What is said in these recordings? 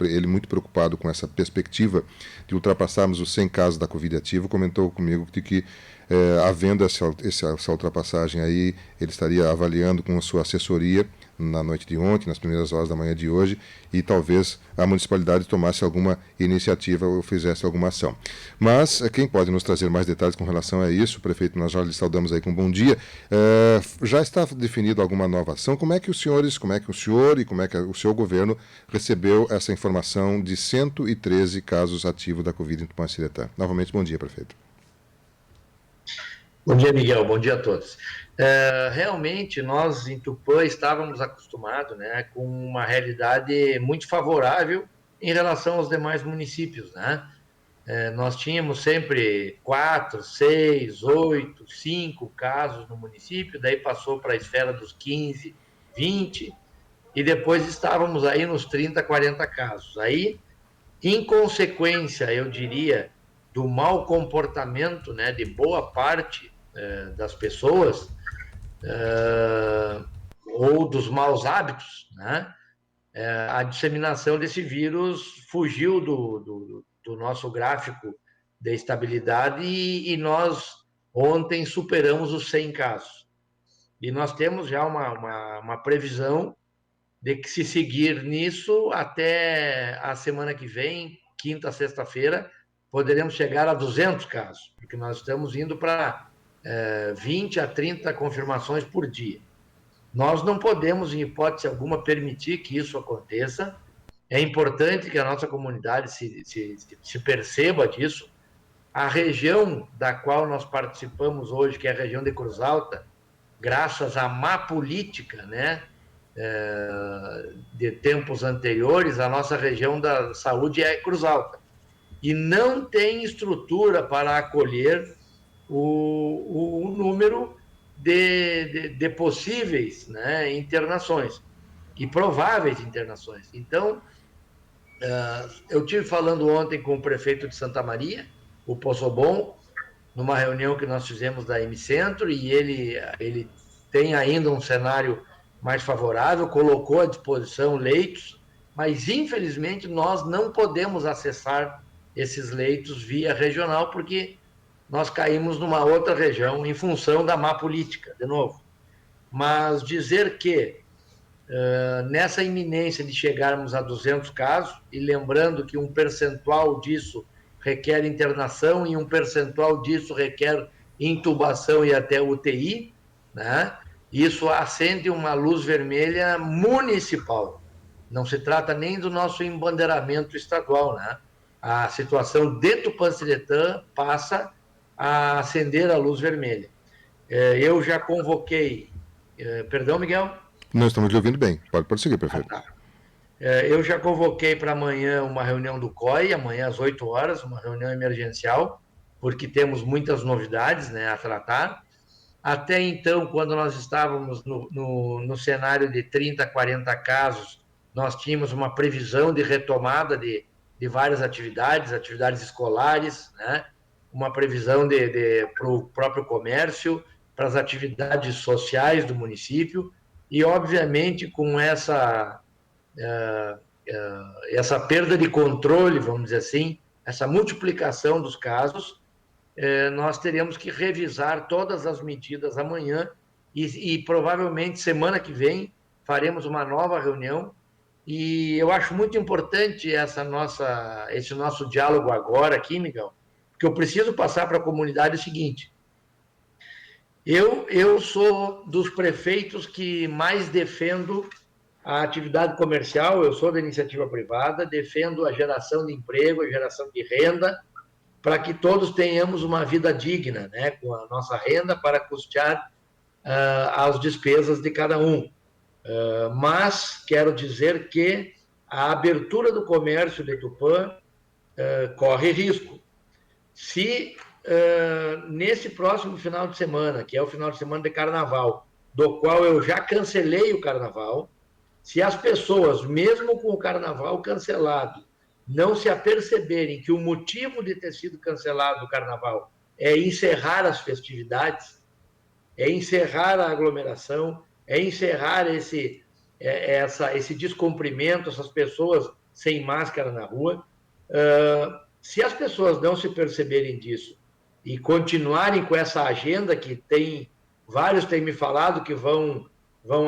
ele muito preocupado com essa perspectiva de ultrapassarmos os 100 casos da Covid ativo, comentou comigo de que, havendo essa ultrapassagem aí, ele estaria avaliando com a sua assessoria na noite de ontem, nas primeiras horas da manhã de hoje, e talvez a municipalidade tomasse alguma iniciativa ou fizesse alguma ação. Mas quem pode nos trazer mais detalhes com relação a isso, prefeito, nós já lhe saudamos aí com um bom dia. Já está definido alguma nova ação? Como é que o senhor e como é que o seu governo recebeu essa informação de 113 casos ativos da Covid em Tupã-Ciretã? Novamente, bom dia, prefeito. Bom dia, Miguel. Bom dia a todos. Realmente, nós em Tupã estávamos acostumados, né, com uma realidade muito favorável em relação aos demais municípios, né? Nós tínhamos sempre 4, 6, 8, 5 casos no município, daí passou para a esfera dos 15, 20, e depois estávamos aí nos 30, 40 casos. Aí, em consequência, eu diria, do mau comportamento, né, de boa parte das pessoas, ou dos maus hábitos, né, a disseminação desse vírus fugiu do nosso gráfico de estabilidade e nós ontem superamos os 100 casos. E nós temos já uma previsão de que, se seguir nisso, até a semana que vem, quinta, sexta-feira, poderemos chegar a 200 casos, porque nós estamos indo para 20 a 30 confirmações por dia. Nós não podemos, em hipótese alguma, permitir que isso aconteça. É importante que a nossa comunidade se perceba disso. A região da qual nós participamos hoje, que é a região de Cruz Alta, graças à má política, né, de tempos anteriores, a nossa região da saúde é Cruz Alta. E não tem estrutura para acolher o número de possíveis, né, internações e prováveis internações. Então, eu tive falando ontem com o prefeito de Santa Maria, o Poçobon, numa reunião que nós fizemos da M-Centro, e ele tem ainda um cenário mais favorável, colocou à disposição leitos, mas infelizmente nós não podemos acessar esses leitos via regional, porque nós caímos numa outra região em função da má política, de novo. Mas dizer que nessa iminência de chegarmos a 200 casos, e lembrando que um percentual disso requer internação e um percentual disso requer intubação e até UTI, né? Isso acende uma luz vermelha municipal. Não se trata nem do nosso embandeiramento estadual, né? A situação de Tupã-Ciretã passa a acender a luz vermelha. Eu já convoquei... Perdão, Miguel? Não, estamos lhe ouvindo bem. Pode prosseguir, prefeito. Tá. Eu já convoquei para amanhã uma reunião do COI, amanhã às 8 horas, uma reunião emergencial, porque temos muitas novidades, né, a tratar. Até então, quando nós estávamos no cenário de 30, 40 casos, nós tínhamos uma previsão de retomada de várias atividades escolares, né, uma previsão para o próprio comércio, para as atividades sociais do município, e, obviamente, com essa perda de controle, vamos dizer assim, essa multiplicação dos casos, nós teremos que revisar todas as medidas amanhã e provavelmente semana que vem faremos uma nova reunião. E eu acho muito importante esse nosso diálogo agora aqui, Miguel, porque eu preciso passar para a comunidade o seguinte: eu sou dos prefeitos que mais defendo a atividade comercial, eu sou da iniciativa privada, defendo a geração de emprego, a geração de renda, para que todos tenhamos uma vida digna, né, com a nossa renda para custear as despesas de cada um. Mas quero dizer que a abertura do comércio de Tupã corre risco. Se nesse próximo final de semana, que é o final de semana de carnaval, do qual eu já cancelei o carnaval, se as pessoas, mesmo com o carnaval cancelado, não se aperceberem que o motivo de ter sido cancelado o carnaval é encerrar as festividades, é encerrar a aglomeração, é encerrar esse descumprimento, essas pessoas sem máscara na rua. Se as pessoas não se perceberem disso e continuarem com essa agenda que vários têm me falado que vão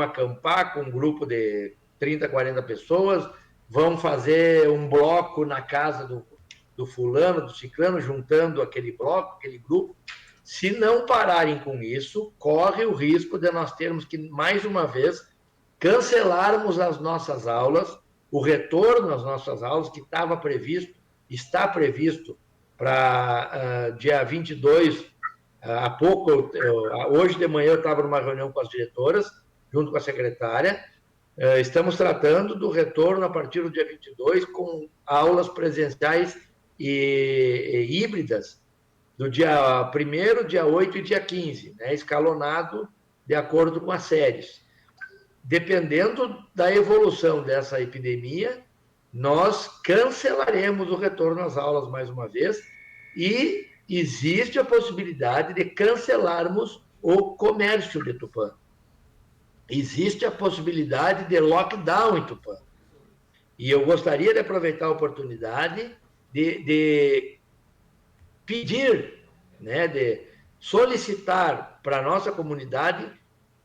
acampar com um grupo de 30, 40 pessoas, vão fazer um bloco na casa do fulano, do ciclano, juntando aquele bloco, aquele grupo. Se não pararem com isso, corre o risco de nós termos que, mais uma vez, cancelarmos as nossas aulas, o retorno às nossas aulas, que está previsto para dia 22, há pouco, hoje de manhã eu estava numa reunião com as diretoras, junto com a secretária, estamos tratando do retorno a partir do dia 22, com aulas presenciais e híbridas, do dia 1º, dia 8 e dia 15, né, escalonado de acordo com as séries. Dependendo da evolução dessa epidemia, nós cancelaremos o retorno às aulas mais uma vez e existe a possibilidade de cancelarmos o comércio de Tupã. Existe a possibilidade de lockdown em Tupã. E eu gostaria de aproveitar a oportunidade de pedir, né, de solicitar para a nossa comunidade,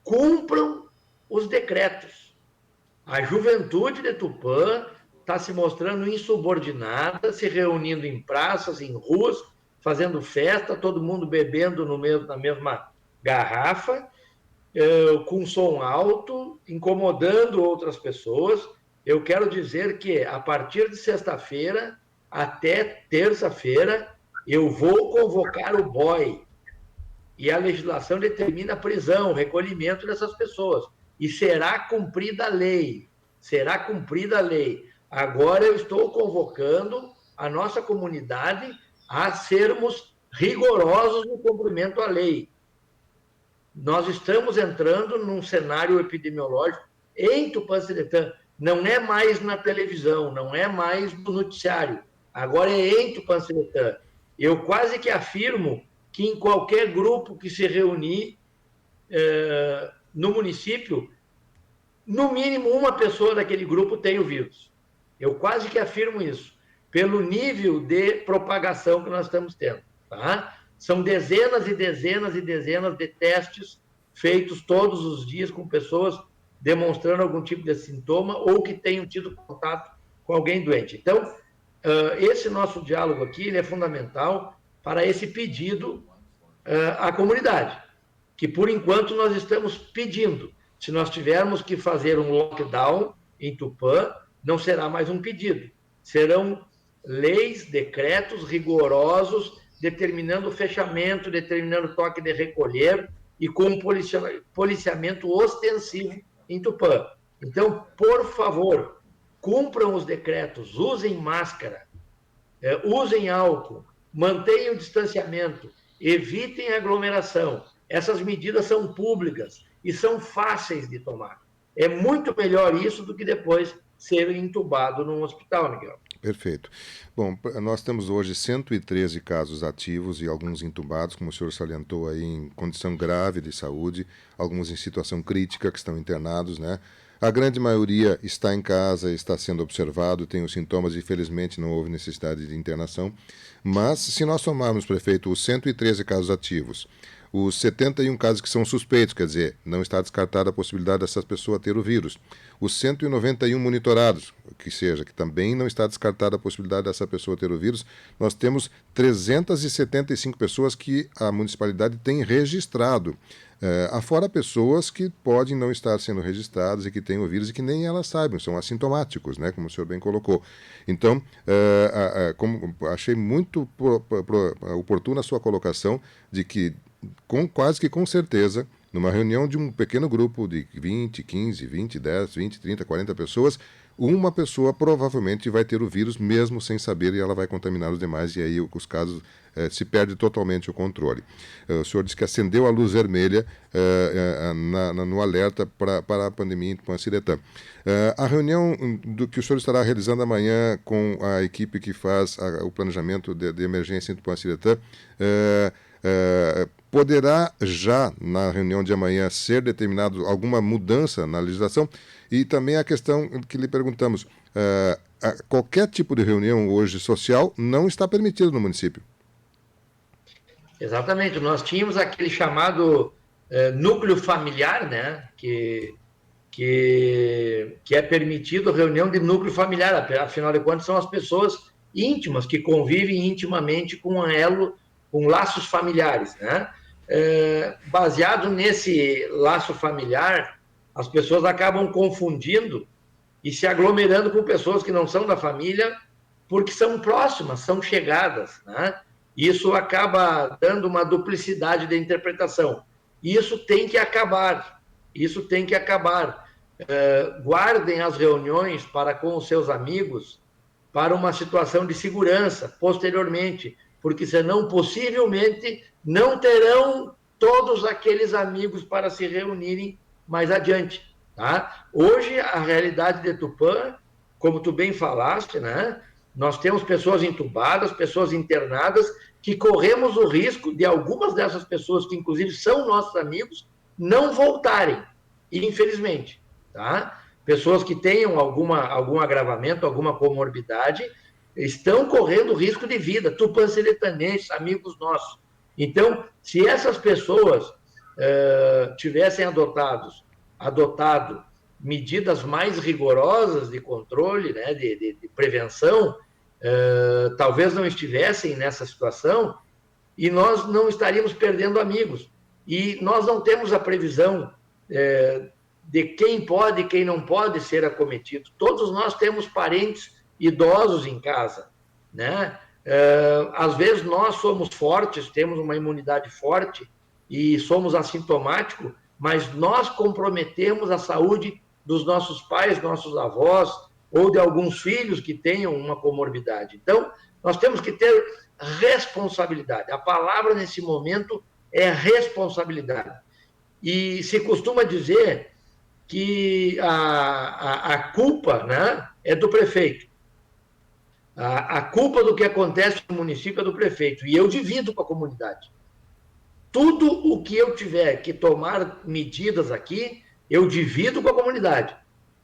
cumpram os decretos. A juventude de Tupã está se mostrando insubordinada, se reunindo em praças, em ruas, fazendo festa, todo mundo bebendo na mesma garrafa, com som alto, incomodando outras pessoas. Eu quero dizer que, a partir de sexta-feira até terça-feira, eu vou convocar o BOI. E a legislação determina a prisão, o recolhimento dessas pessoas. E será cumprida a lei. Será cumprida a lei. Agora eu estou convocando a nossa comunidade a sermos rigorosos no cumprimento à lei. Nós estamos entrando num cenário epidemiológico em Tupã-Seretã. Não é mais na televisão, não é mais no noticiário. Agora é em Tupã-Seretã. Eu quase que afirmo que em qualquer grupo que se reunir no município, no mínimo uma pessoa daquele grupo tem o vírus. Eu quase que afirmo isso, pelo nível de propagação que nós estamos tendo. Tá? São dezenas e dezenas e dezenas de testes feitos todos os dias com pessoas demonstrando algum tipo de sintoma ou que tenham tido contato com alguém doente. Então, esse nosso diálogo aqui ele é fundamental para esse pedido à comunidade, que por enquanto nós estamos pedindo. Se nós tivermos que fazer um lockdown em Tupã, não será mais um pedido. Serão leis, decretos rigorosos, determinando o fechamento, determinando o toque de recolher e com um policiamento ostensivo em Tupã. Então, por favor, cumpram os decretos, usem máscara, usem álcool, mantenham o distanciamento, evitem a aglomeração. Essas medidas são públicas e são fáceis de tomar. É muito melhor isso do que depois ser entubado num hospital, Miguel. Perfeito. Bom, nós temos hoje 113 casos ativos e alguns entubados, como o senhor salientou aí, em condição grave de saúde, alguns em situação crítica que estão internados, né? A grande maioria está em casa, está sendo observado, tem os sintomas e, felizmente, não houve necessidade de internação. Mas, se nós somarmos, prefeito, os 113 casos ativos, os 71 casos que são suspeitos, quer dizer, não está descartada a possibilidade dessa pessoa ter o vírus. Os 191 monitorados, que também não está descartada a possibilidade dessa pessoa ter o vírus, nós temos 375 pessoas que a municipalidade tem registrado. Afora pessoas que podem não estar sendo registradas e que têm o vírus e que nem elas saibam, são assintomáticos, né, como o senhor bem colocou. Então, como achei muito oportuna a sua colocação de que, quase que com certeza, numa reunião de um pequeno grupo de 20, 15, 20, 10, 20, 30, 40 pessoas, uma pessoa provavelmente vai ter o vírus mesmo sem saber e ela vai contaminar os demais e aí os casos se perde totalmente o controle. O senhor disse que acendeu a luz vermelha no alerta para a pandemia em Tupã-Seretã. A reunião que o senhor estará realizando amanhã com a equipe que faz o planejamento de emergência em Tupã-Seretã, poderá já, na reunião de amanhã, ser determinado alguma mudança na legislação? E também a questão que lhe perguntamos, qualquer tipo de reunião hoje social não está permitido no município. Exatamente. Nós tínhamos aquele chamado núcleo familiar, né? Que é permitido reunião de núcleo familiar, afinal de contas, são as pessoas íntimas que convivem intimamente com um elo, com laços familiares, né? Baseado nesse laço familiar, as pessoas acabam confundindo e se aglomerando com pessoas que não são da família, porque são próximas, são chegadas, né? Isso acaba dando uma duplicidade de interpretação. Isso tem que acabar. Isso tem que acabar. Guardem as reuniões para com os seus amigos para uma situação de segurança posteriormente, porque senão possivelmente não terão todos aqueles amigos para se reunirem mais adiante. Tá? Hoje, a realidade de Tupã, como tu bem falaste, né? Nós temos pessoas entubadas, pessoas internadas, que corremos o risco de algumas dessas pessoas, que inclusive são nossos amigos, não voltarem, infelizmente. Tá? Pessoas que tenham algum agravamento, alguma comorbidade, estão correndo risco de vida, tupanciretanenses, amigos nossos. Então, se essas pessoas tivessem adotado medidas mais rigorosas de controle, né, de prevenção, talvez não estivessem nessa situação e nós não estaríamos perdendo amigos. E nós não temos a previsão de quem pode e quem não pode ser acometido. Todos nós temos parentes idosos em casa, né? Às vezes nós somos fortes, temos uma imunidade forte e somos assintomáticos, mas nós comprometemos a saúde dos nossos pais, nossos avós, ou de alguns filhos que tenham uma comorbidade. Então, nós temos que ter responsabilidade. A palavra nesse momento é responsabilidade. E se costuma dizer que a culpa, né, é do prefeito. A culpa do que acontece no município é do prefeito. E eu divido com a comunidade. Tudo o que eu tiver que tomar medidas aqui, eu divido com a comunidade.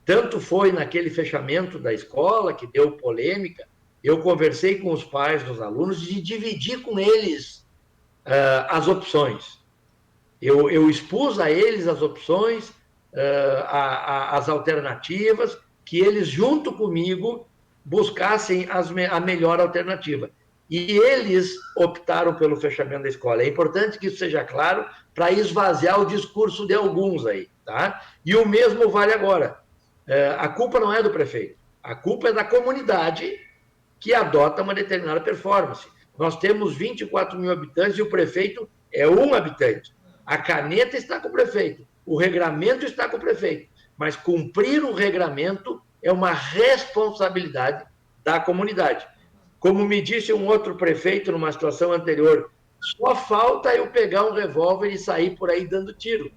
Tanto foi naquele fechamento da escola, que deu polêmica, eu conversei com os pais dos alunos e dividi com eles as opções. Eu expus a eles as opções, as alternativas, que eles, junto comigo, buscassem a melhor alternativa. E eles optaram pelo fechamento da escola. É importante que isso seja claro para esvaziar o discurso de alguns aí. Tá? E o mesmo vale agora. A culpa não é do prefeito. A culpa é da comunidade que adota uma determinada performance. Nós temos 24 mil habitantes e o prefeito é um habitante. A caneta está com o prefeito. O regramento está com o prefeito. Mas cumprir o regramento é uma responsabilidade da comunidade. Como me disse um outro prefeito numa situação anterior, só falta eu pegar um revólver e sair por aí dando tiro.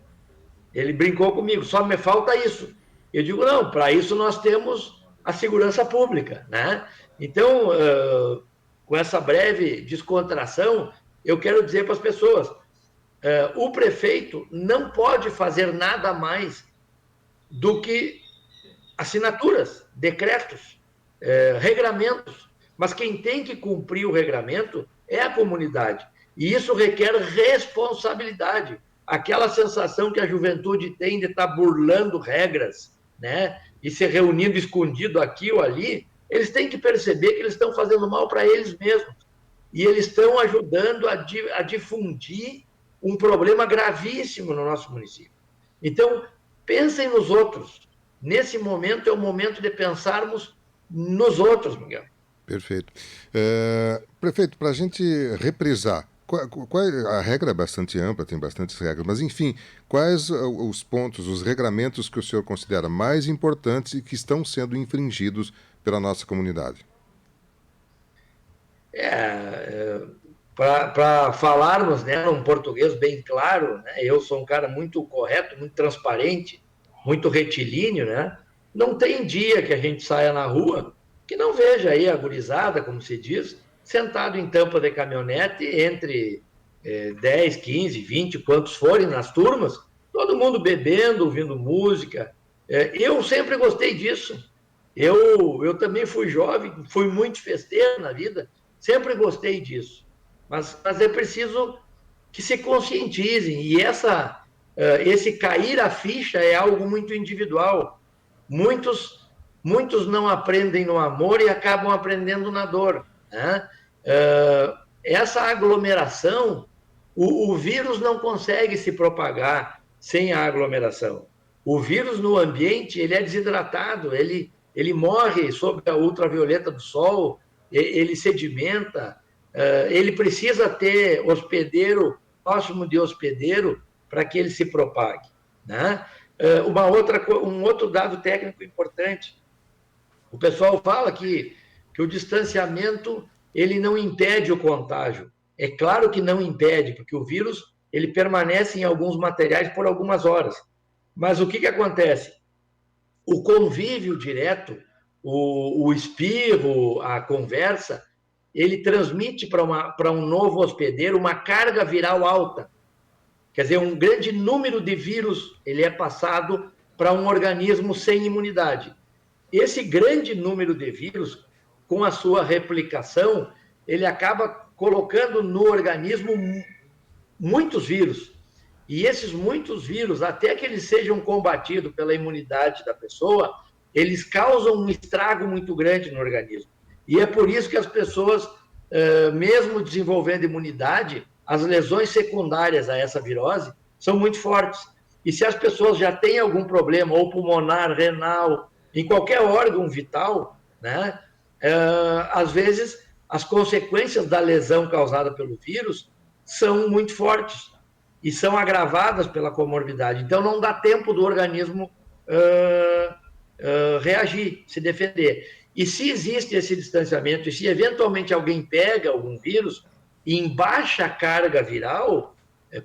Ele brincou comigo, só me falta isso. Eu digo, não, para isso nós temos a segurança pública, né? Então, com essa breve descontração, eu quero dizer para as pessoas, o prefeito não pode fazer nada mais do que assinaturas, decretos, regramentos. Mas quem tem que cumprir o regramento é a comunidade. E isso requer responsabilidade. Aquela sensação que a juventude tem de estar burlando regras, né? E se reunindo escondido aqui ou ali, eles têm que perceber que eles estão fazendo mal para eles mesmos. E eles estão ajudando a difundir um problema gravíssimo no nosso município. Então, pensem nos outros. Nesse momento é o momento de pensarmos nos outros, Miguel. Perfeito. Prefeito, para a gente reprisar, a regra é bastante ampla, tem bastantes regras, mas enfim, quais os pontos, os regramentos que o senhor considera mais importantes e que estão sendo infringidos pela nossa comunidade? Para falarmos, né, um português bem claro, né, eu sou um cara muito correto, muito transparente, muito retilíneo, né? Não tem dia que a gente saia na rua que não veja aí a gurizada, como se diz, sentado em tampa de caminhonete entre 10, 15, 20, quantos forem nas turmas, todo mundo bebendo, ouvindo música. Eu sempre gostei disso. Eu também fui jovem, fui muito festeiro na vida, sempre gostei disso. Mas é preciso que se conscientizem. E esse cair a ficha é algo muito individual. Muitos não aprendem no amor e acabam aprendendo na dor. Né? Essa aglomeração, o vírus não consegue se propagar sem a aglomeração. O vírus no ambiente, ele é desidratado, ele morre sob a ultravioleta do sol, ele sedimenta, ele precisa ter hospedeiro, próximo de hospedeiro, para que ele se propague. Né? Um outro dado técnico importante, o pessoal fala que o distanciamento ele não impede o contágio. É claro que não impede, porque o vírus ele permanece em alguns materiais por algumas horas. Mas o que acontece? O convívio direto, o espirro, a conversa, ele transmite para um novo hospedeiro uma carga viral alta. Quer dizer, um grande número de vírus ele é passado para um organismo sem imunidade. Esse grande número de vírus, com a sua replicação, ele acaba colocando no organismo muitos vírus. E esses muitos vírus, até que eles sejam combatidos pela imunidade da pessoa, eles causam um estrago muito grande no organismo. E é por isso que as pessoas, mesmo desenvolvendo imunidade, as lesões secundárias a essa virose são muito fortes. E se as pessoas já têm algum problema, ou pulmonar, renal, em qualquer órgão vital, né, às vezes as consequências da lesão causada pelo vírus são muito fortes e são agravadas pela comorbidade. Então, não dá tempo do organismo reagir, se defender. E se existe esse distanciamento, e se eventualmente alguém pega algum vírus, em baixa carga viral,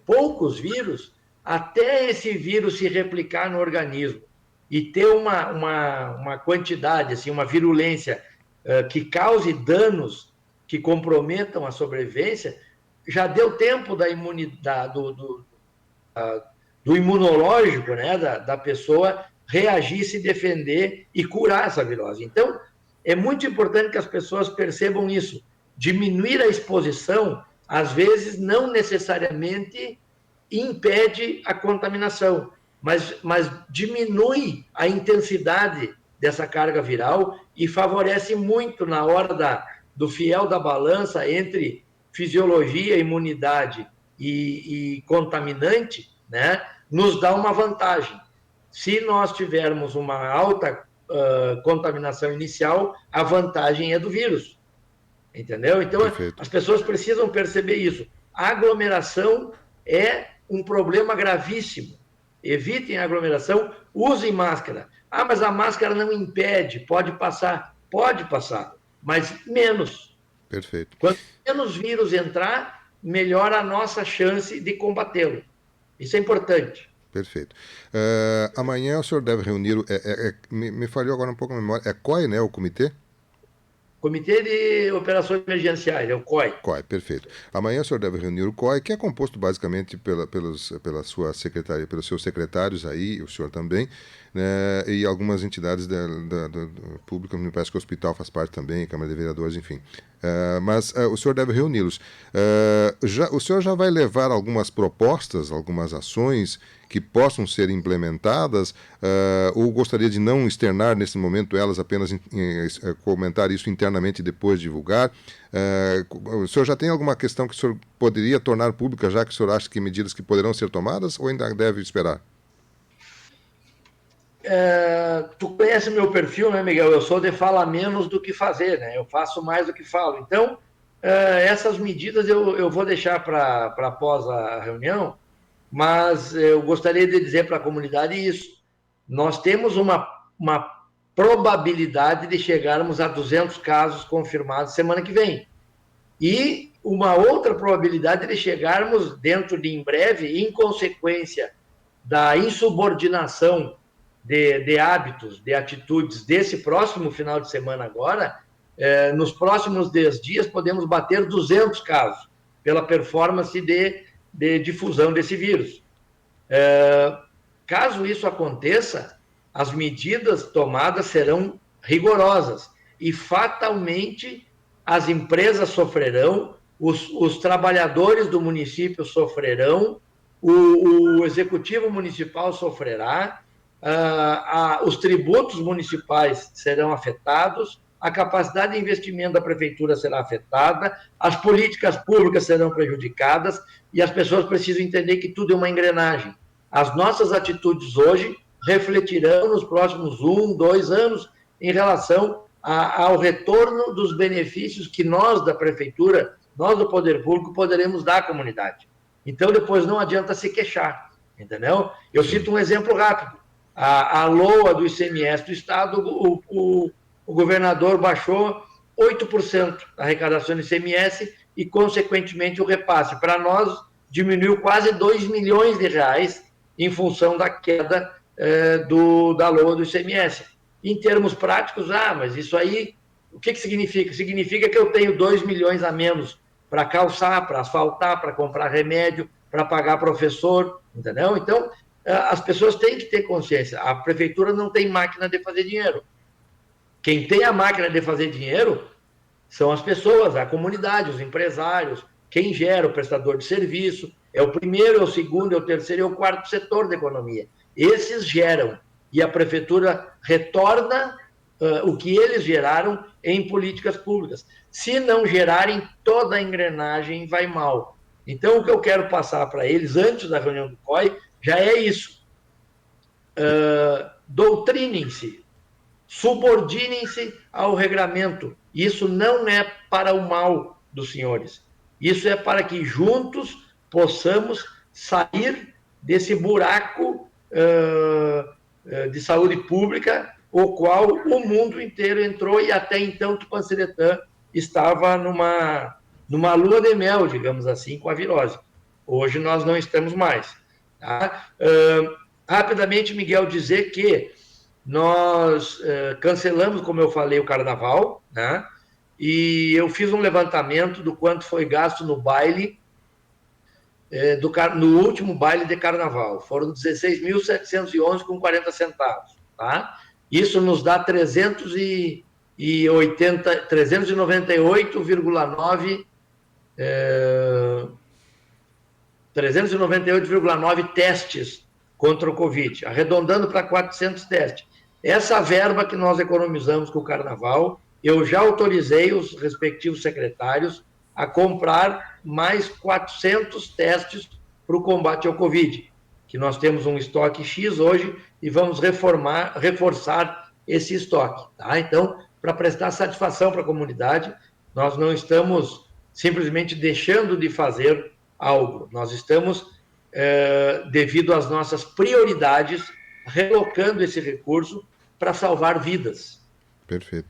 poucos vírus, até esse vírus se replicar no organismo e ter uma quantidade, assim, uma virulência que cause danos que comprometam a sobrevivência, já deu tempo da imunidade, do imunológico, né, da pessoa reagir, se defender e curar essa virose. Então, é muito importante que as pessoas percebam isso. Diminuir a exposição, às vezes, não necessariamente impede a contaminação, mas diminui a intensidade dessa carga viral e favorece muito na hora do fiel da balança entre fisiologia, imunidade e contaminante, né, nos dá uma vantagem. Se nós tivermos uma alta contaminação inicial, a vantagem é do vírus. Entendeu? Então, perfeito, as pessoas precisam perceber isso. A aglomeração é um problema gravíssimo. Evitem a aglomeração, usem máscara. Ah, mas a máscara não impede, pode passar, mas menos. Perfeito. Quanto menos vírus entrar, melhor a nossa chance de combatê-lo. Isso é importante. Perfeito. Amanhã o senhor deve reunir, me falhou agora um pouco a memória, é COI, né, o comitê? Comitê de Operações Emergenciais, é o COI. COI, perfeito. Amanhã o senhor deve reunir o COI, que é composto basicamente pela sua secretaria, pelos seus secretários aí, o senhor também, né, e algumas entidades públicas, me parece que o hospital faz parte também, Câmara de Vereadores, enfim. Mas o senhor deve reuni-los. O senhor já vai levar algumas propostas, algumas ações que possam ser implementadas, ou gostaria de não externar nesse momento elas, apenas comentar isso internamente e depois divulgar? O senhor já tem alguma questão que o senhor poderia tornar pública, já que o senhor acha que medidas que poderão ser tomadas, ou ainda deve esperar? Tu conhece meu perfil, né, Miguel? Eu sou de falar menos do que fazer, né? Eu faço mais do que falo. Então, essas medidas eu vou deixar para após a reunião, mas eu gostaria de dizer para a comunidade isso. Nós temos uma probabilidade de chegarmos a 200 casos confirmados semana que vem. E uma outra probabilidade de chegarmos dentro de em breve, em consequência da insubordinação de hábitos, de atitudes desse próximo final de semana agora, nos próximos 10 dias podemos bater 200 casos pela performance de difusão desse vírus. Caso isso aconteça, as medidas tomadas serão rigorosas. E fatalmente as empresas sofrerão, os trabalhadores do município sofrerão, o executivo municipal sofrerá, os tributos municipais serão afetados, a capacidade de investimento da prefeitura será afetada, as políticas públicas serão prejudicadas e as pessoas precisam entender que tudo é uma engrenagem. As nossas atitudes hoje refletirão nos próximos 1, 2 anos em relação ao retorno dos benefícios que nós da prefeitura, nós do poder público, poderemos dar à comunidade. Então, depois não adianta se queixar, entendeu? Eu cito um exemplo rápido. A LOA do ICMS do Estado, o governador baixou 8% da arrecadação do ICMS e, consequentemente, o repasse. Para nós, diminuiu quase 2 milhões de reais em função da queda da LOA do ICMS. Em termos práticos, mas isso aí, o que significa? Significa que eu tenho 2 milhões a menos para calçar, para asfaltar, para comprar remédio, para pagar professor, entendeu? Então, as pessoas têm que ter consciência. A prefeitura não tem máquina de fazer dinheiro. Quem tem a máquina de fazer dinheiro são as pessoas, a comunidade, os empresários, quem gera, o prestador de serviço, é o primeiro, é o segundo, é o terceiro, é o quarto setor da economia. Esses geram, e a prefeitura retorna o que eles geraram em políticas públicas. Se não gerarem, toda a engrenagem vai mal. Então, o que eu quero passar para eles, antes da reunião do COI, já é isso. Doutrinem-se, subordinem-se ao regramento. Isso não é para o mal dos senhores. Isso é para que juntos possamos sair desse buraco de saúde pública, o qual o mundo inteiro entrou e até então Tupanciretã estava numa lua de mel, digamos assim, com a virose. Hoje nós não estamos mais. Tá? Rapidamente, Miguel, dizer que nós cancelamos, como eu falei, o carnaval, né? E eu fiz um levantamento do quanto foi gasto no baile, no último baile de carnaval. Foram 16.711,40. Tá? Isso nos dá 398,9 testes contra o Covid, arredondando para 400 testes. Essa verba que nós economizamos com o carnaval, eu já autorizei os respectivos secretários a comprar mais 400 testes para o combate ao Covid, que nós temos um estoque X hoje e vamos reforçar esse estoque. Tá? Então, para prestar satisfação para a comunidade, nós não estamos simplesmente deixando de fazer algo, nós estamos, devido às nossas prioridades, relocando esse recurso para salvar vidas. Perfeito.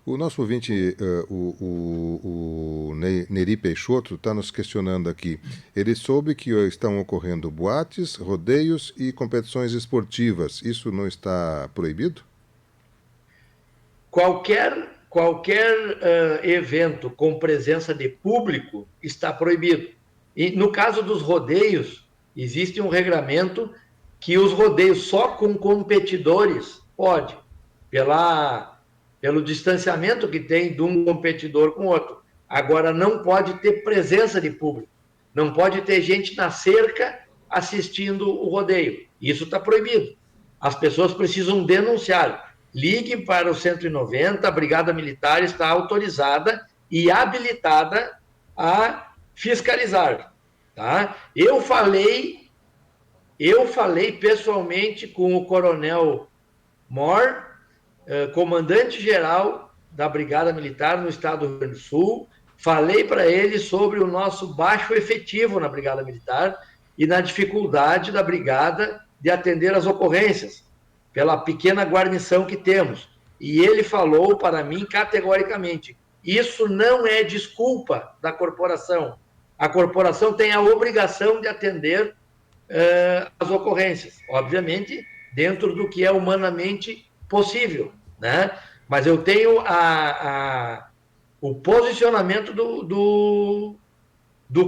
O nosso ouvinte, o Neri Peixoto, está nos questionando aqui. Ele soube que estão ocorrendo boates, rodeios e competições esportivas. Isso não está proibido? Qualquer evento com presença de público está proibido. E no caso dos rodeios, existe um regramento que os rodeios só com competidores pode, pelo distanciamento que tem de um competidor com outro. Agora, não pode ter presença de público. Não pode ter gente na cerca assistindo o rodeio. Isso está proibido. As pessoas precisam denunciar. Liguem para o 190, a Brigada Militar está autorizada e habilitada a fiscalizar. Tá? Eu falei pessoalmente com o Coronel Mor, comandante-geral da Brigada Militar no estado do Rio Grande do Sul, falei para ele sobre o nosso baixo efetivo na Brigada Militar e na dificuldade da Brigada de atender as ocorrências, pela pequena guarnição que temos. E ele falou para mim categoricamente, isso não é desculpa da corporação. A corporação tem a obrigação de atender as ocorrências, obviamente, dentro do que é humanamente possível, né? Mas eu tenho o posicionamento do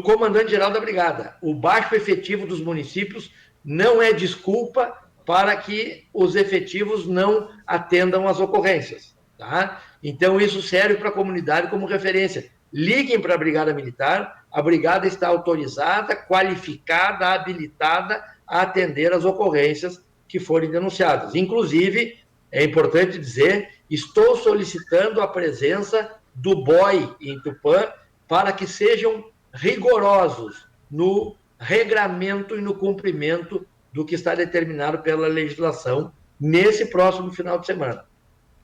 comandante-geral da Brigada. O baixo efetivo dos municípios não é desculpa para que os efetivos não atendam às ocorrências. Tá? Então, isso serve para a comunidade como referência. Liguem para a Brigada Militar, a Brigada está autorizada, qualificada, habilitada a atender as ocorrências que forem denunciadas. Inclusive, é importante dizer, estou solicitando a presença do BOI em Tupã para que sejam rigorosos no regramento e no cumprimento do que está determinado pela legislação nesse próximo final de semana.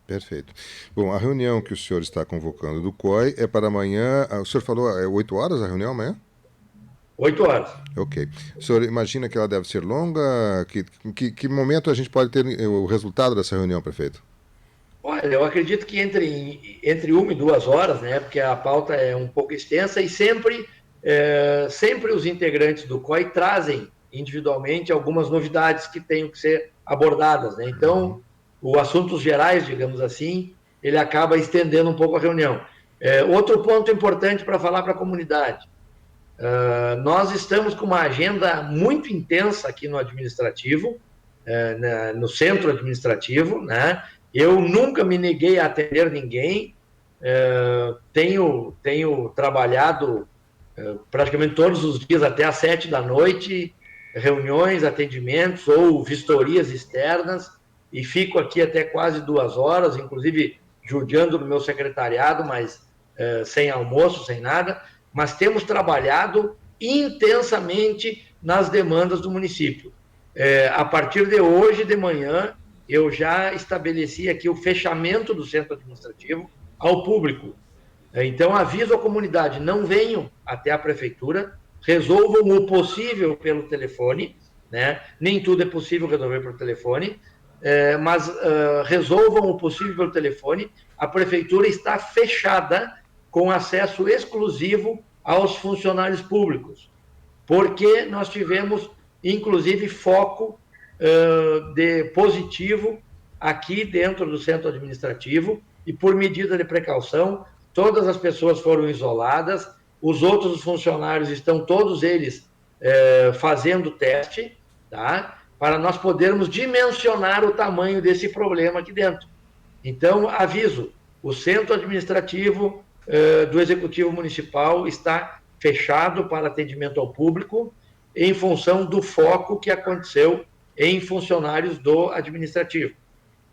Perfeito. Bom, a reunião que o senhor está convocando do COI é para amanhã. O senhor falou, é 8 horas a reunião amanhã? 8 horas. Ok. O senhor imagina que ela deve ser longa? Que momento a gente pode ter o resultado dessa reunião, prefeito? Olha, eu acredito que entre 1 e 2 horas, né? Porque a pauta é um pouco extensa e sempre os integrantes do COI trazem individualmente algumas novidades que tenham que ser abordadas, né? Então, o assuntos gerais, digamos assim, ele acaba estendendo um pouco a reunião. Outro ponto importante para falar para a comunidade. Nós estamos com uma agenda muito intensa aqui no administrativo, no centro administrativo, né? Eu nunca me neguei a atender ninguém, tenho trabalhado praticamente todos os dias até às 7 da noite, reuniões, atendimentos ou vistorias externas, e fico aqui até quase 2 horas, inclusive judiando no meu secretariado, mas sem almoço, sem nada, mas temos trabalhado intensamente nas demandas do município. A partir de hoje de manhã, eu já estabeleci aqui o fechamento do centro administrativo ao público. Então, aviso à comunidade, não venham até a prefeitura, resolvam o possível pelo telefone, né? Nem tudo é possível resolver pelo telefone, mas resolvam o possível pelo telefone. A prefeitura está fechada com acesso exclusivo aos funcionários públicos, porque nós tivemos, inclusive, foco de positivo aqui dentro do centro administrativo, e por medida de precaução, todas as pessoas foram isoladas, os outros funcionários estão todos eles fazendo teste, tá? Para nós podermos dimensionar o tamanho desse problema aqui dentro. Então, aviso, o centro administrativo do Executivo Municipal está fechado para atendimento ao público em função do foco que aconteceu em funcionários do administrativo.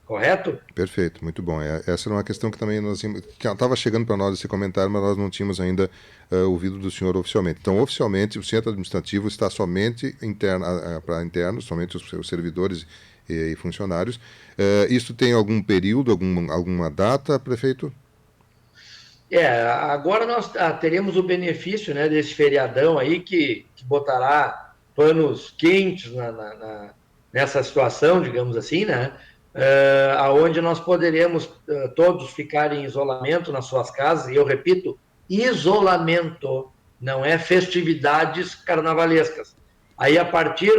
Correto? Perfeito, muito bom. Essa era uma questão que também estava chegando para nós esse comentário, mas nós não tínhamos ainda ouvido do senhor oficialmente. Então, oficialmente, o centro administrativo está somente para internos, somente os servidores e funcionários. Isso tem algum período, alguma data, prefeito? Agora nós teremos o benefício, né, desse feriadão aí que botará panos quentes nessa situação, digamos assim, né? Aonde nós poderemos todos ficar em isolamento nas suas casas, e eu repito, isolamento, não é festividades carnavalescas. Aí, a partir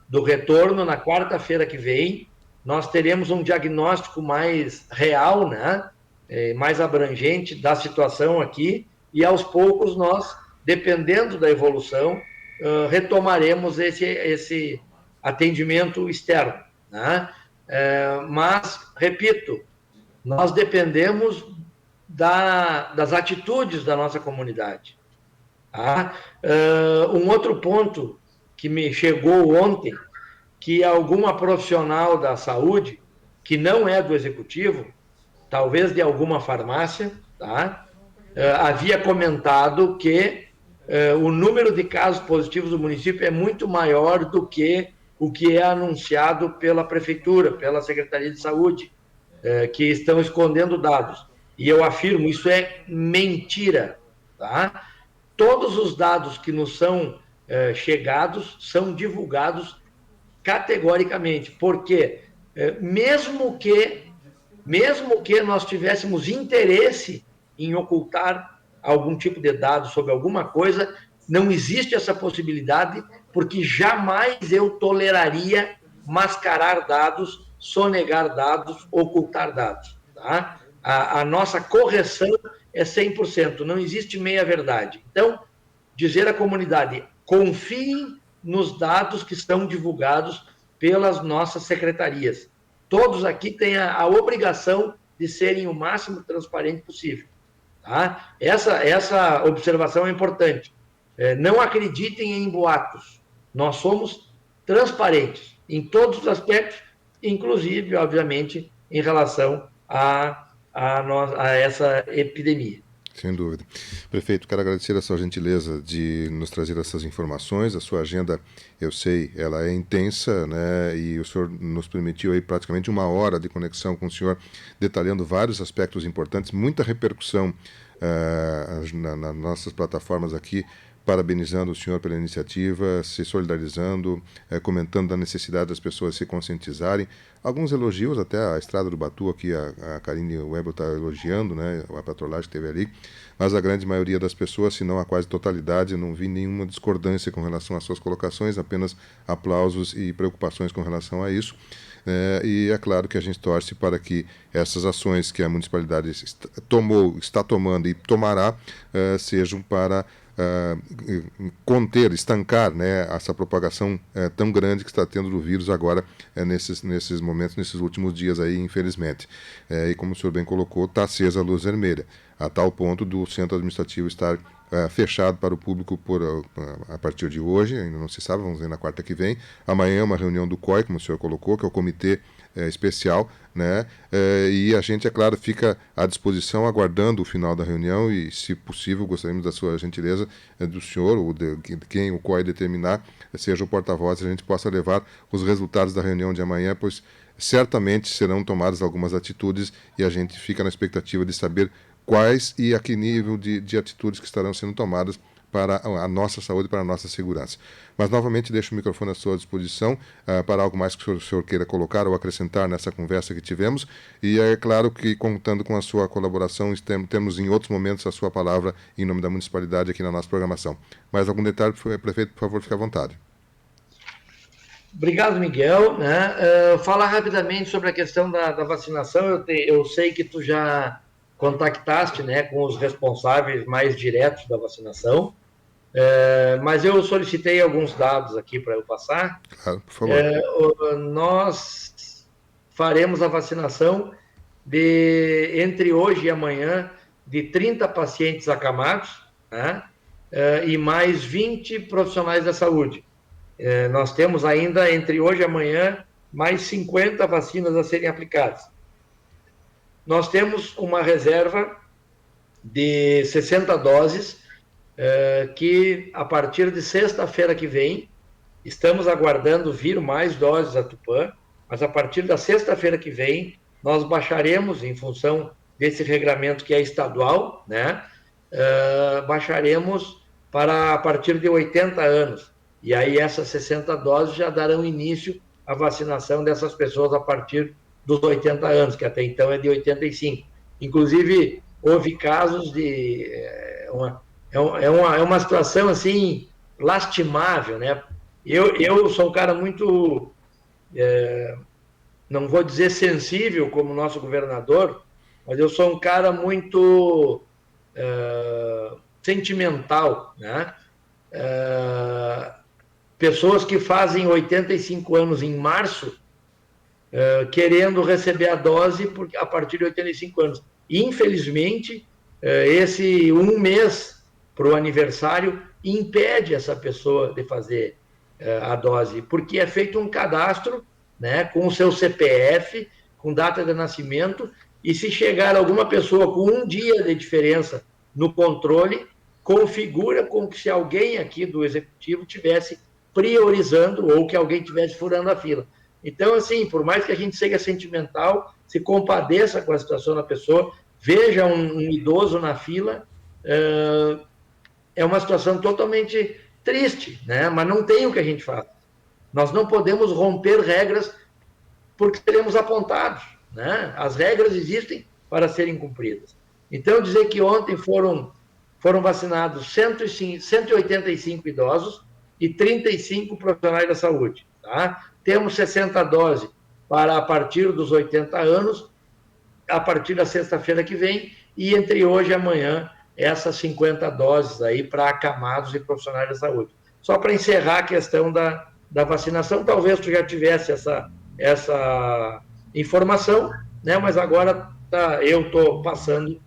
do retorno, na quarta-feira que vem, nós teremos um diagnóstico mais real, né? Mais abrangente da situação aqui, e aos poucos nós, dependendo da evolução, retomaremos esse atendimento externo, né? Mas, repito, nós dependemos das atitudes da nossa comunidade. Tá? Um outro ponto que me chegou ontem, que alguma profissional da saúde, que não é do executivo, talvez de alguma farmácia, tá? Havia comentado que o número de casos positivos do município é muito maior do que o que é anunciado pela prefeitura, pela Secretaria de Saúde, que estão escondendo dados. E eu afirmo, isso é mentira. Tá? Todos os dados que nos são chegados são divulgados categoricamente, porque mesmo que nós tivéssemos interesse em ocultar algum tipo de dado sobre alguma coisa, não existe essa possibilidade, porque jamais eu toleraria mascarar dados, sonegar dados, ocultar dados. Tá? A nossa correção é 100%, não existe meia-verdade. Então, dizer à comunidade, confiem nos dados que estão divulgados pelas nossas secretarias. Todos aqui têm a obrigação de serem o máximo transparente possível. Tá? Essa observação é importante. Não acreditem em boatos. Nós somos transparentes em todos os aspectos, inclusive, obviamente, em relação a essa epidemia. Sem dúvida. Prefeito, quero agradecer a sua gentileza de nos trazer essas informações. A sua agenda, eu sei, ela é intensa, né? E o senhor nos permitiu aí praticamente 1 hora de conexão com o senhor, detalhando vários aspectos importantes, muita repercussão nas nossas plataformas aqui, parabenizando o senhor pela iniciativa, se solidarizando, comentando da necessidade das pessoas se conscientizarem. Alguns elogios, até a Estrada do Batu, aqui a Karine Weber está elogiando, né, a patrolagem que teve ali, mas a grande maioria das pessoas, se não a quase totalidade, não vi nenhuma discordância com relação às suas colocações, apenas aplausos e preocupações com relação a isso. E é claro que a gente torce para que essas ações que a municipalidade está tomando e tomará sejam para conter, estancar, né, essa propagação tão grande que está tendo do vírus agora nesses momentos, nesses últimos dias aí, infelizmente. E como o senhor bem colocou, está acesa a luz vermelha, a tal ponto do centro administrativo estar fechado para o público a partir de hoje, ainda não se sabe, vamos ver na quarta que vem. Amanhã uma reunião do COI, como o senhor colocou, que é o comitê especial, né? E a gente, é claro, fica à disposição, aguardando o final da reunião e, se possível, gostaríamos da sua gentileza, do senhor, ou de quem o COI determinar, seja o porta-voz, a gente possa levar os resultados da reunião de amanhã, pois certamente serão tomadas algumas atitudes e a gente fica na expectativa de saber quais e a que nível de atitudes que estarão sendo tomadas para a nossa saúde, para a nossa segurança. Mas, novamente, deixo o microfone à sua disposição para algo mais que o senhor queira colocar ou acrescentar nessa conversa que tivemos. E é claro que, contando com a sua colaboração, temos em outros momentos a sua palavra em nome da municipalidade aqui na nossa programação. Mais algum detalhe, prefeito, por favor, fique à vontade. Obrigado, Miguel. Falar rapidamente sobre a questão da vacinação. Eu sei que tu já contactaste, né, com os responsáveis mais diretos da vacinação, mas eu solicitei alguns dados aqui para eu passar. Claro, por favor. Nós faremos a vacinação entre hoje e amanhã de 30 pacientes acamados, né, e mais 20 profissionais da saúde. Nós temos ainda, entre hoje e amanhã, mais 50 vacinas a serem aplicadas. Nós temos uma reserva de 60 doses, que a partir de sexta-feira que vem, estamos aguardando vir mais doses a Tupã, mas a partir da sexta-feira que vem, nós baixaremos, em função desse regramento que é estadual, né, baixaremos para a partir de 80 anos. E aí essas 60 doses já darão início à vacinação dessas pessoas a partir dos 80 anos, que até então é de 85. Inclusive, houve casos de... É uma situação, assim, lastimável, né? Eu sou um cara muito... não vou dizer sensível como o nosso governador, mas eu sou um cara muito sentimental, né? Pessoas que fazem 85 anos em março, querendo receber a dose a partir de 85 anos. Infelizmente, esse um mês para o aniversário impede essa pessoa de fazer a dose, porque é feito um cadastro, né, com o seu CPF, com data de nascimento, e se chegar alguma pessoa com um dia de diferença no controle, configura como se alguém aqui do Executivo tivesse priorizando ou que alguém tivesse furando a fila. Então, assim, por mais que a gente seja sentimental, se compadeça com a situação da pessoa, veja um idoso na fila, é uma situação totalmente triste, né? Mas não tem o que a gente faça. Nós não podemos romper regras porque seremos apontados, né? As regras existem para serem cumpridas. Então, dizer que ontem foram vacinados 185 idosos e 35 profissionais da saúde, tá? Temos 60 doses para a partir dos 80 anos, a partir da sexta-feira que vem, e entre hoje e amanhã, essas 50 doses aí para acamados e profissionais da saúde. Só para encerrar a questão da vacinação, talvez tu já tivesse essa informação, né? Mas agora eu estou passando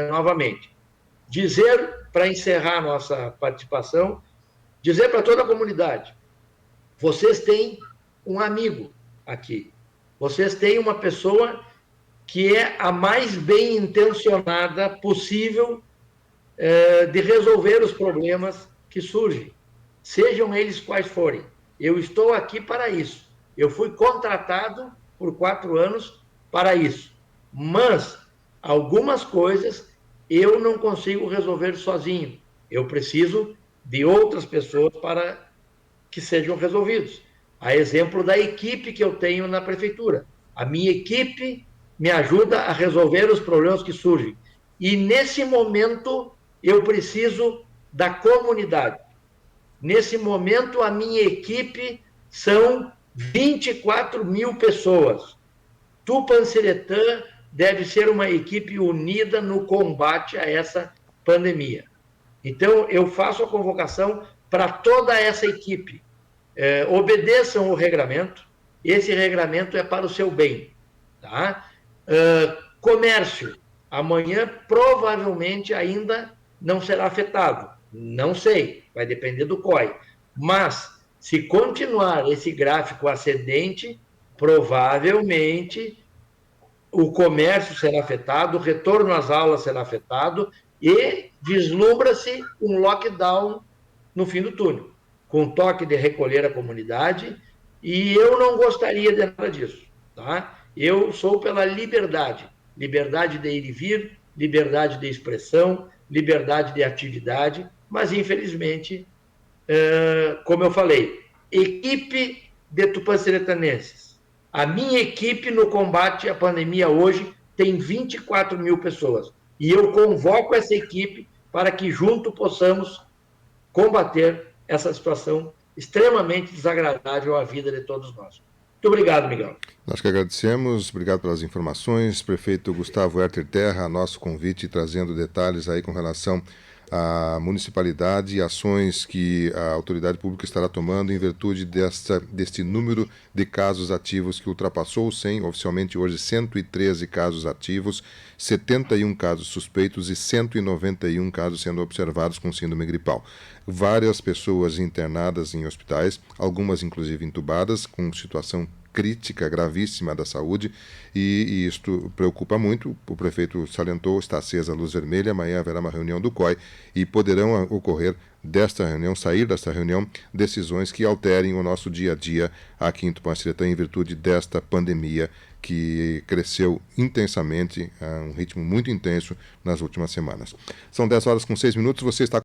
novamente. Dizer, para encerrar a nossa participação, dizer para toda a comunidade, vocês têm um amigo aqui, vocês têm uma pessoa que é a mais bem intencionada possível de resolver os problemas que surgem, sejam eles quais forem. Eu estou aqui para isso. Eu fui contratado por 4 anos para isso. Mas algumas coisas eu não consigo resolver sozinho. Eu preciso de outras pessoas para que sejam resolvidos. A exemplo da equipe que eu tenho na prefeitura. A minha equipe me ajuda a resolver os problemas que surgem. E nesse momento eu preciso da comunidade. Nesse momento, a minha equipe são 24 mil pessoas. Tupã-Seretã deve ser uma equipe unida no combate a essa pandemia. Então, eu faço a convocação para toda essa equipe. Obedeçam o regramento. Esse regramento é para o seu bem. Tá? Comércio. Amanhã, provavelmente, ainda não será afetado. Não sei, vai depender do COI. Mas, se continuar esse gráfico ascendente, provavelmente o comércio será afetado, o retorno às aulas será afetado e vislumbra-se um lockdown no fim do túnel, com toque de recolher a comunidade, e eu não gostaria de nada disso. Tá? Eu sou pela liberdade, liberdade de ir e vir, liberdade de expressão, liberdade de atividade, mas, infelizmente, como eu falei, equipe de tupã-seretanenses. A minha equipe no combate à pandemia hoje tem 24 mil pessoas. E eu convoco essa equipe para que junto possamos combater essa situação extremamente desagradável à vida de todos nós. Muito obrigado, Miguel. Nós que agradecemos, obrigado pelas informações. Prefeito Gustavo Herter Terra, nosso convite, trazendo detalhes aí com relação à municipalidade e ações que a autoridade pública estará tomando em virtude deste número de casos ativos que ultrapassou os 100, oficialmente hoje 113 casos ativos, 71 casos suspeitos e 191 casos sendo observados com síndrome gripal. Várias pessoas internadas em hospitais, algumas inclusive entubadas, com situação crítica, gravíssima da saúde, e isto preocupa muito. O prefeito salientou, está acesa a luz vermelha, amanhã haverá uma reunião do COI e poderão ocorrer desta reunião, sair desta reunião, decisões que alterem o nosso dia a dia aqui em Tupã-Seretã em virtude desta pandemia que cresceu intensamente, a um ritmo muito intenso nas últimas semanas. São 10 horas com 6 minutos, você está